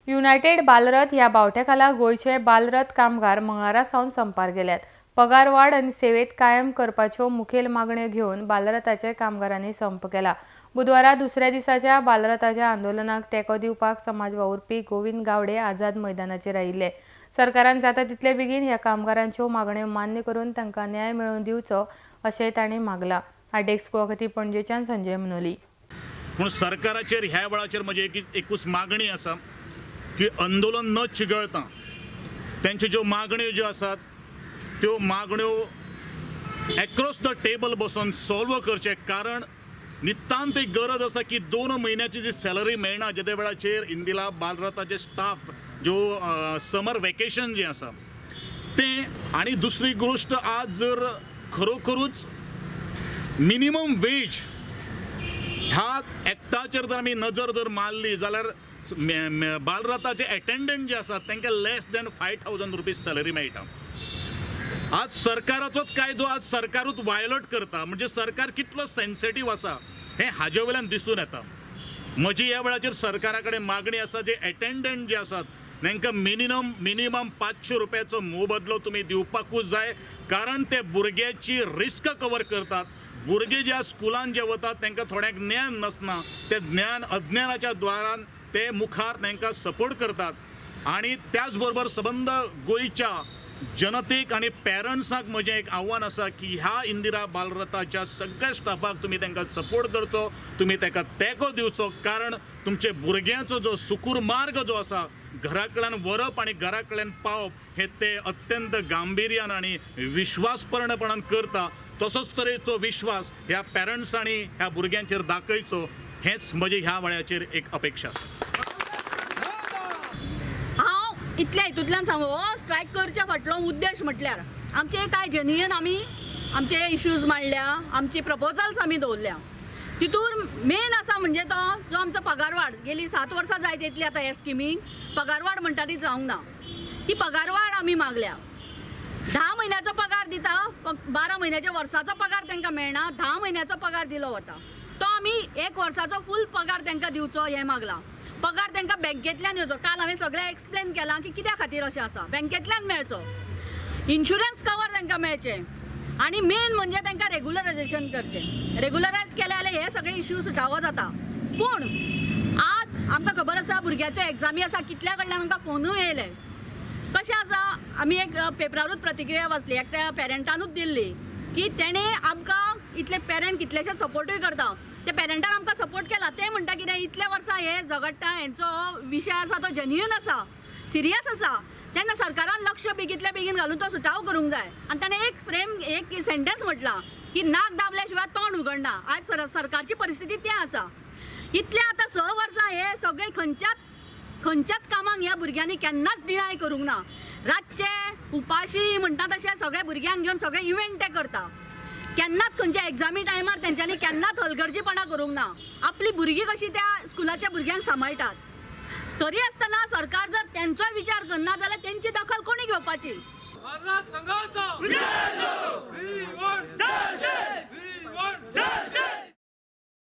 United Bal Rath ह्या बावट्याखाला गोयचे बालरथ कामगार मंगळारा सावन संपार गेल्यात। पगार वाड आणि सेवेत कायम करपाच्यो मुखेल मागण्यो घेऊन बालरथाच्या कामगारांनी संप केला। बुधवारा दुसऱ्या दिसाच्या बालरथाच्या आंदोलनाक तेको दिवपाक समाज वावुरपी गोविंद गावडे आझाद मैदानाचेर आयिल्ले। सरकारान जाता तितले बेगीन ह्या कामगारांच्यो मागण्यो मान्य करून तांकां न्याय मेळोवन दिवचो अशेंय तांणी मागला। डेस्क खातीर पणजेच्यान संजय मनोली। पूण सरकाराचेर ह्या वेळाचेर म्हजी एकूच मागणी आसा की आंदोलन न चिगळता त्यांच्यो ज्यो मागण्यो ज्यो आसात त्यो मागण्यो एक्रॉस द टेबल बसून सॉल्व करचे। कारण नितांत एक गरज आसा की 2 म्हयन्याची जी सॅलरी मेळना ज्या वेळाचेर इंदिला बालरथाचे स्टाफ ज्यो समर वेकेशन जे आसा ते, आणि दुसरी गोष्ट आज जर खरोखरूच मिनिमम वेज ह्या एक्टाचेर जर आमी नजर जर मारली जाल्यार बालरथाचे अटेंडंट जे आसात तांकां लेस दॅन 5000 रुपीज सॅलरी मेळटा। आज सरकाराचोच कायदो आज सरकारूच वायोलेट करता, म्हणजे सरकार कितलो सेन्सिटीव आसा हें हाजे वयल्यान दिसून येता। म्हजी ह्या वेळाचेर सरकारा कडेन मागणी आसा जे अटेंडंट जे आसात तांकां मिनिमम 500 रुपयाचो मोबदलो तुमी दिवपाकूच जाय। कारण ते भुरग्याची रिस्क कवर करतात। भुरगे ज्या स्कुलान जे वतात तांकां थोड्यांक ज्ञान नसना, ते ज्ञान अज्ञानाच्या द्वारान ते मुखार तांकां सपोर्ट करतात। आणि त्याच बरोबर सबंद गोंयच्या जनतेक आणि पेरंट्सांक म्हजें एक आव्हान आसा की ह्या इंदिरा बालरथाच्या सगळ्या स्टाफाक तुमी तांकां सपोर्ट करचो, तुमी ताका तेंको दिवचो। कारण तुमचे भुरग्यांचो जो सुकूर मार्ग जो आसा घरा कडल्यान व्हरप आणि घरा कडल्यान पावप हे ते अत्यंत गांभीर्यान आणि विश्वासपूर्णपणान करता। तसोच तरेचो विश्वास ह्या पेरंट्सांनी ह्या भुरग्यांचेर दाखयचो हेच म्हजी ह्या वेळाचेर एक अपेक्षा आसा। इतल्या हितूंतल्यान सांगू स्ट्रायक करच्या फाटलो उद्देश म्हटल्यार आमचे काय जेन्युइन आमी आमचे इश्यूज मांडल्या, आमची प्रपोजल्स आमी दवरल्या। तितून मेन आसा म्हणजे तो जो आमचो पगारवाड गेली 7 वर्सां जायत येतली आतां हे स्किमीक पगारवाड म्हणटा ती जावंक ना। ती पगारवाड आमी मागल्या। 10 म्हयन्याचो पगार दिता, 12 म्हयन्याच्या वर्साचो पगार तांकां मेळना, 10 म्हयन्याचो पगार दिलो वता। तो आमी 1 वर्साचो फूल पगार तांकां दिवचो हें मागलां। पगार तांकां बँकेंतल्यान येवचो। काल हांवें सगळें एक्सप्लेन केलां की कित्या खातीर अशें आसा। बँकेंतल्यान मेळचो, इन्शुरन्स कवर तांकां मेळचें, आणि मेन म्हणजे तांकां रेग्युलरायझेशन करचें। रेग्युलरायज केले जाल्यार हे सगळे इश्यू सुटावो जाता। पूण आज आमकां खबर आसा भुरग्याच्यो एग्जामी आसा, कितल्या कडल्यान आमकां फोनूय येयले। कशें आसा, आमी एक पेपरारूच प्रतिक्रिया वाचली, एकट्या पेरंटानूच दिल्ली की तेणे आमकां इतले पेरंट कितलेशेच सपोर्टूय करता। ते पेरंटान आमकां सपोर्ट केला। ते म्हणटा कितें इतल्या वर्सां हे झगडटा, हेंचो विशय आसा तो जेन्युइन आसा, सिरियस आसा, तेन्ना सरकारान लक्ष बेगीतल्या बेगीन घालून तो सुटाव करूंक जाय। आनी ताणें एक सेंटेन्स म्हटला की नाक दाबल्या शिवाय तोंड उगडना। आज सरकारची परिस्थिती तें आसा। इतल्या आतां 6 वर्सां हे सगळे खंयच्याच कामाक ह्या भुरग्यांनी केन्नाच डिनाय करूंक ना। रातचे उपाशी म्हणटा तशें सगळे भुरग्यांक घेवन सगळे इव्हेंट ते करता। केन्नाच खंयच्या एग्जामी टायमार तेंच्यांनी केन्नाच हलगर्जीपणा करूंक ना। आपली भुरगीं कशी त्या स्कुलाच्या भुरग्यांक सांबाळटात। तरी आसतना सरकार जर तेंचोय विचार करना जाल्यार तेंची दखल कोणी घेवपाची? भारत संघाचा